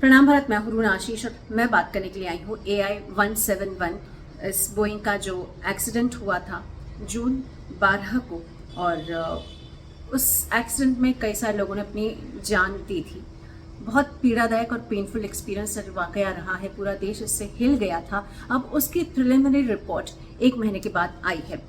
प्रणाम भारत, मैं हूं रूना आशीष और मैं बात करने के लिए आई हूँ AI-171 इस बोइंग का जो एक्सीडेंट हुआ था जून 12 को। और उस एक्सीडेंट में कई सारे लोगों ने अपनी जान दी थी। बहुत पीड़ादायक और पेनफुल एक्सपीरियंस वाकया रहा है। पूरा देश इससे हिल गया था। अब उसकी प्रिलिमिनरी रिपोर्ट 1 महीने के बाद आई है।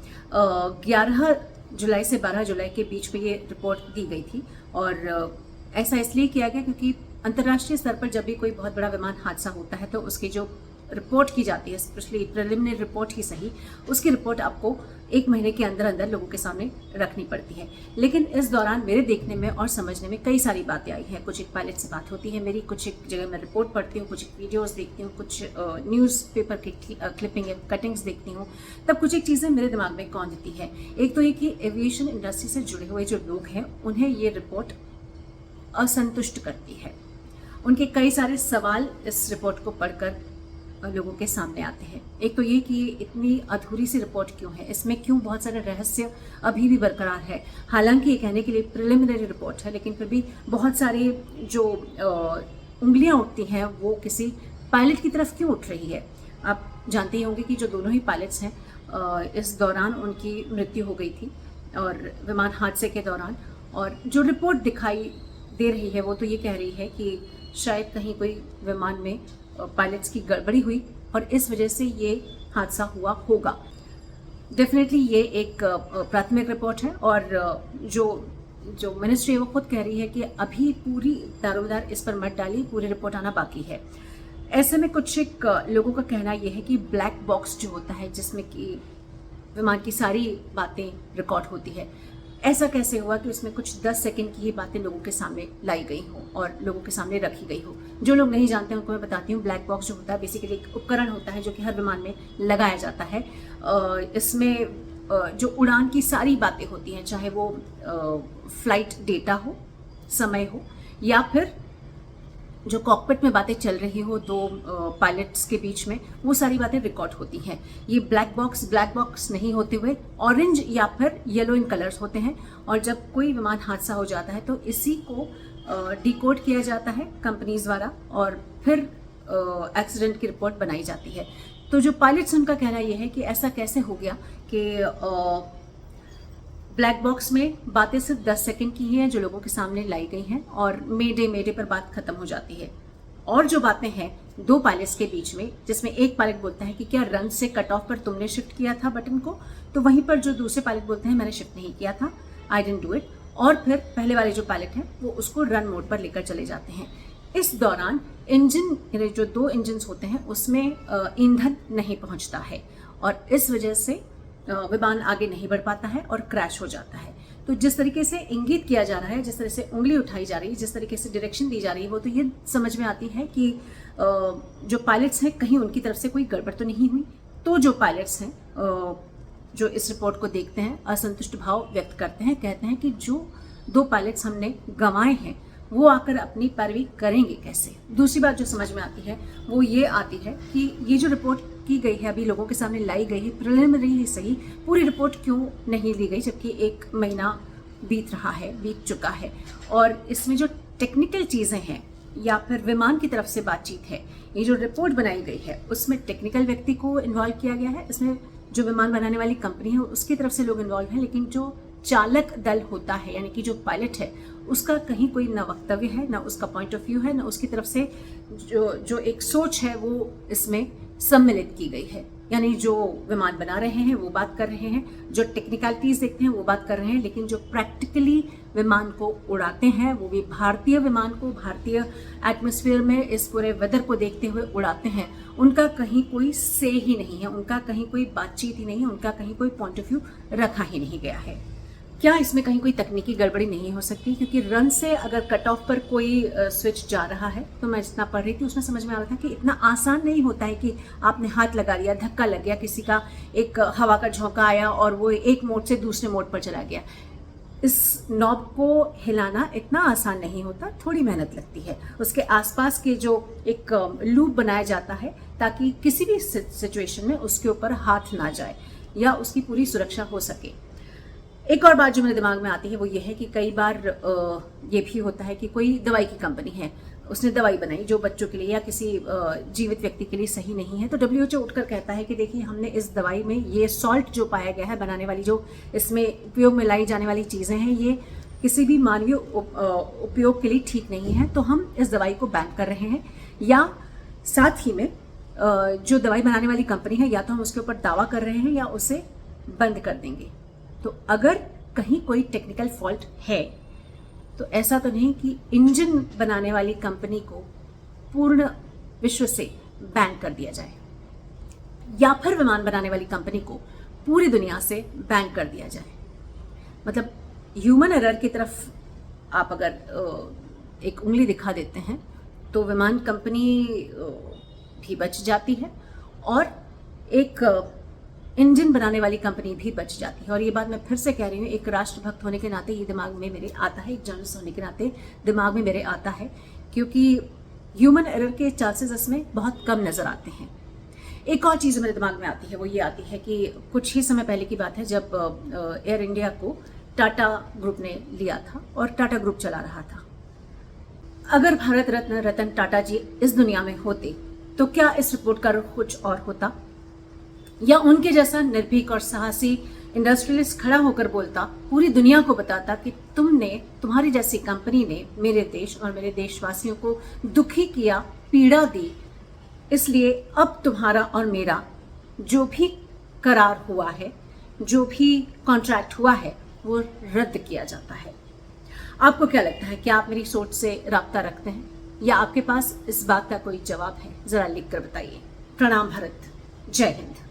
11 जुलाई से 12 जुलाई के बीच में ये रिपोर्ट दी गई थी। और ऐसा इसलिए किया गया क्योंकि अंतर्राष्ट्रीय स्तर पर जब भी कोई बहुत बड़ा विमान हादसा होता है तो उसकी जो रिपोर्ट की जाती है, स्पेशली प्रिलिमिनरी रिपोर्ट ही सही, उसकी रिपोर्ट आपको 1 महीने के अंदर अंदर लोगों के सामने रखनी पड़ती है। लेकिन इस दौरान मेरे देखने में और समझने में कई सारी बातें आई हैं। कुछ एक पायलट से बात होती है मेरी, कुछ एक जगह मैं रिपोर्ट पढ़ती हूँ, कुछ एक वीडियोज़ देखती हूँ, कुछ न्यूज़पेपर की क्लिपिंग या कटिंग्स देखती हूँ। तब कुछ एक चीज़ें मेरे दिमाग में कौन देती है। एक तो ये कि एविएशन इंडस्ट्री से जुड़े हुए जो लोग हैं उन्हें ये रिपोर्ट असंतुष्ट करती है। उनके कई सारे सवाल इस रिपोर्ट को पढ़कर लोगों के सामने आते हैं। एक तो ये कि ये इतनी अधूरी सी रिपोर्ट क्यों है, इसमें क्यों बहुत सारे रहस्य अभी भी बरकरार है। हालांकि ये कहने के लिए प्रिलिमिनरी रिपोर्ट है, लेकिन फिर भी बहुत सारी जो उंगलियां उठती हैं वो किसी पायलट की तरफ क्यों उठ रही है। आप जानते ही होंगे कि जो दोनों ही पायलट्स हैं, इस दौरान उनकी मृत्यु हो गई थी और विमान हादसे के दौरान। और जो रिपोर्ट दिखाई दे रही है वो तो ये कह रही है कि शायद कहीं कोई विमान में पायलट्स की गड़बड़ी हुई और इस वजह से ये हादसा हुआ होगा। डेफिनेटली ये एक प्राथमिक रिपोर्ट है और जो मिनिस्ट्री है वो खुद कह रही है कि अभी पूरी दारोमदार इस पर मत डाली, पूरी रिपोर्ट आना बाकी है। ऐसे में कुछ एक लोगों का कहना यह है कि ब्लैक बॉक्स जो होता है जिसमें कि विमान की सारी बातें रिकॉर्ड होती है, ऐसा कैसे हुआ कि उसमें कुछ 10 सेकंड की ही बातें लोगों के सामने लाई गई हो और लोगों के सामने रखी गई हो। जो लोग नहीं जानते हैं उनको मैं बताती हूँ। ब्लैक बॉक्स जो होता है बेसिकली एक उपकरण होता है जो कि हर विमान में लगाया जाता है। इसमें जो उड़ान की सारी बातें होती हैं, चाहे वो फ्लाइट डेटा हो, समय हो, या फिर जो कॉकपिट में बातें चल रही हो दो पायलट्स के बीच में, वो सारी बातें रिकॉर्ड होती हैं। ये ब्लैक बॉक्स नहीं होते हुए ऑरेंज या फिर येलो इन कलर्स होते हैं। और जब कोई विमान हादसा हो जाता है तो इसी को डिकोड किया जाता है कंपनीज द्वारा और फिर एक्सीडेंट की रिपोर्ट बनाई जाती है। तो जो पायलट्स, उनका कहना यह है कि ऐसा कैसे हो गया कि ब्लैक बॉक्स में बातें सिर्फ 10 सेकंड की ही हैं जो लोगों के सामने लाई गई हैं और मेडे पर बात खत्म हो जाती है। और जो बातें हैं 2 पायलट्स के बीच में, जिसमें एक पायलट बोलता है कि क्या रन से कट ऑफ पर तुमने शिफ्ट किया था बटन को, तो वहीं पर जो दूसरे पायलट बोलते हैं मैंने शिफ्ट नहीं किया था, आई डिडंट डू इट। और फिर पहले वाले जो पायलट हैं वो उसको रन मोड पर लेकर चले जाते हैं। इस दौरान इंजन, जो 2 इंजन होते हैं उसमें ईंधन नहीं पहुंचता है और इस वजह से विमान आगे नहीं बढ़ पाता है और क्रैश हो जाता है। तो जिस तरीके से इंगित किया जा रहा है, जिस तरह से उंगली उठाई जा रही है, जिस तरीके से डायरेक्शन दी जा रही है, वो तो ये समझ में आती है कि जो पायलट्स हैं कहीं उनकी तरफ से कोई गड़बड़ तो नहीं हुई। तो जो पायलट्स हैं जो इस रिपोर्ट को देखते हैं असंतुष्ट भाव व्यक्त करते हैं, कहते हैं कि जो 2 पायलट्स हमने गंवाए हैं वो आकर अपनी पैरवी करेंगे कैसे। दूसरी बात जो समझ में आती है वो ये आती है कि ये जो रिपोर्ट की गई है, अभी लोगों के सामने लाई गई है, प्रिलिमिनरी ही सही, पूरी रिपोर्ट क्यों नहीं ली गई, जबकि 1 महीना बीत चुका है। और इसमें जो टेक्निकल चीज़ें हैं या फिर विमान की तरफ से बातचीत है, ये जो रिपोर्ट बनाई गई है उसमें टेक्निकल व्यक्ति को इन्वॉल्व किया गया है। इसमें जो विमान बनाने वाली कंपनी है उसकी तरफ से लोग इन्वॉल्व हैं, लेकिन जो चालक दल होता है यानी कि जो पायलट है उसका कहीं कोई न वक्तव्य है, न उसका पॉइंट ऑफ व्यू है, न उसकी तरफ से जो एक सोच है वो इसमें सम्मिलित की गई है। यानी जो विमान बना रहे हैं वो बात कर रहे हैं, जो टेक्निकलिटीज देखते हैं वो बात कर रहे हैं, लेकिन जो प्रैक्टिकली विमान को उड़ाते हैं, वो भी भारतीय विमान को भारतीय एटमॉस्फेयर में इस पूरे वेदर को देखते हुए उड़ाते हैं, उनका कहीं कोई से ही नहीं है, उनका कहीं कोई बातचीत ही नहीं है, उनका कहीं कोई पॉइंट ऑफ व्यू रखा ही नहीं गया है। क्या इसमें कहीं कोई तकनीकी गड़बड़ी नहीं हो सकती? क्योंकि रन से अगर कट ऑफ पर कोई स्विच जा रहा है, तो मैं जितना पढ़ रही थी उसमें समझ में आ रहा था कि इतना आसान नहीं होता है कि आपने हाथ लगा लिया, धक्का लग गया, किसी का एक हवा का झोंका आया और वो एक मोड से दूसरे मोड पर चला गया। इस नॉब को हिलाना इतना आसान नहीं होता, थोड़ी मेहनत लगती है। उसके आसपास के जो एक लूप बनाया जाता है ताकि किसी भी सिचुएशन में उसके ऊपर हाथ ना जाए या उसकी पूरी सुरक्षा हो सके। एक और बात जो मेरे दिमाग में आती है वो ये है कि कई बार ये भी होता है कि कोई दवाई की कंपनी है, उसने दवाई बनाई जो बच्चों के लिए या किसी जीवित व्यक्ति के लिए सही नहीं है, तो WHO उठकर कहता है कि देखिए हमने इस दवाई में ये सॉल्ट जो पाया गया है बनाने वाली, जो इसमें उपयोग में लाई जाने वाली चीज़ें हैं, ये किसी भी मानवीय उपयोग के लिए ठीक नहीं है, तो हम इस दवाई को बैन कर रहे हैं। या साथ ही में जो दवाई बनाने वाली कंपनी है, या तो हम उसके ऊपर दावा कर रहे हैं या उसे बंद कर देंगे। तो अगर कहीं कोई टेक्निकल फॉल्ट है तो ऐसा तो नहीं कि इंजन बनाने वाली कंपनी को पूर्ण विश्व से बैन कर दिया जाए, या फिर विमान बनाने वाली कंपनी को पूरी दुनिया से बैन कर दिया जाए। मतलब ह्यूमन एरर की तरफ आप अगर एक उंगली दिखा देते हैं तो विमान कंपनी भी बच जाती है और एक इंजन बनाने वाली कंपनी भी बच जाती है। और ये बात मैं फिर से कह रही हूँ, एक राष्ट्रभक्त होने के नाते ये दिमाग में मेरे आता है, एक जर्नलिस्ट होने के नाते दिमाग में मेरे आता है, क्योंकि ह्यूमन एरर के चांसेस इसमें बहुत कम नज़र आते हैं। एक और चीज़ मेरे दिमाग में आती है, वो ये आती है कि कुछ ही समय पहले की बात है जब एयर इंडिया को टाटा ग्रुप ने लिया था और टाटा ग्रुप चला रहा था। अगर भारत रत्न रतन टाटा जी इस दुनिया में होते तो क्या इस रिपोर्ट का रुख कुछ और होता, या उनके जैसा निर्भीक और साहसी इंडस्ट्रियलिस्ट खड़ा होकर बोलता, पूरी दुनिया को बताता कि तुम्हारी जैसी कंपनी ने मेरे देश और मेरे देशवासियों को दुखी किया, पीड़ा दी, इसलिए अब तुम्हारा और मेरा जो भी करार हुआ है, जो भी कॉन्ट्रैक्ट हुआ है, वो रद्द किया जाता है। आपको क्या लगता है, क्या आप मेरी सोच से राब्ता रखते हैं, या आपके पास इस बात का कोई जवाब है? जरा लिख कर बताइए। प्रणाम भारत, जय हिंद।